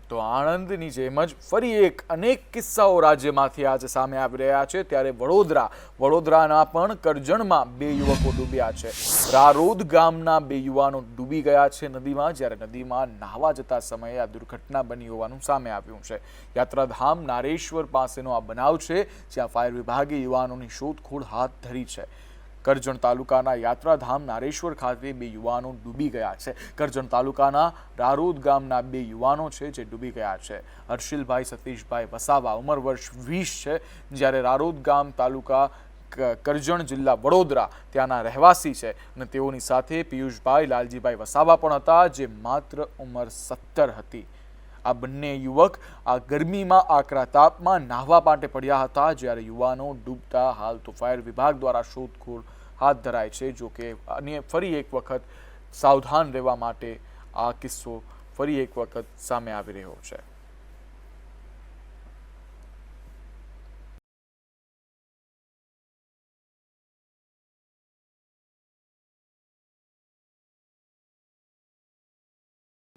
તો આણંદની જેમ જ ફરી એક અનેક કિસ્સાઓ રાજ્યમાંથી આજે સામે આવી રહ્યા છે, ત્યારે વડોદરાના પણ કરજણમાં 2 યુવકો ડૂબ્યા છે। રારોદ ગામના 2 યુવાનો ડૂબી ગયા છે નદીમાં, જ્યારે નદીમાં નહાવા જતા સમયે આ દુર્ઘટના બની હોવાનું સામે આવ્યું છે। યાત્રાધામ નારેશ્વર પાસેનો આ બનાવ છે, જ્યાં ફાયર વિભાગે યુવાનોની શોધખોળ હાથ ધરી છે। કરજણ તાલુકાના યાત્રાધામ નારેશ્વર ખાતે 2 યુવાનો ડૂબી ગયા છે। કરજણ તાલુકાના રારોદ ગામના 2 યુવાનો છે જે ડૂબી ગયા છે। હર્ષિલભાઈ સતીશભાઈ વસાવા ઉંમર વર્ષ 20 છે, જ્યારે રારોદ ગામ તાલુકા કરજણ જિલ્લા વડોદરા ત્યાંના રહેવાસી છે અને તેઓની સાથે પિયુષભાઈ લાલજીભાઈ વસાવા પણ હતા, જે માત્ર ઉંમર 17 હતી। આ બંને યુવક આ ગરમીમાં આકરા તાપમાં નાહવા માટે પડ્યા હતા, જ્યારે યુવાનો ડૂબતા હાલ તો ફાયર વિભાગ દ્વારા શોધખોળ હાથ ધરાય છે। જો કે ફરી એક વખત સાવધાન રહેવા માટે આ કિસ્સો ફરી એક વખત સામે આવી રહ્યો છે।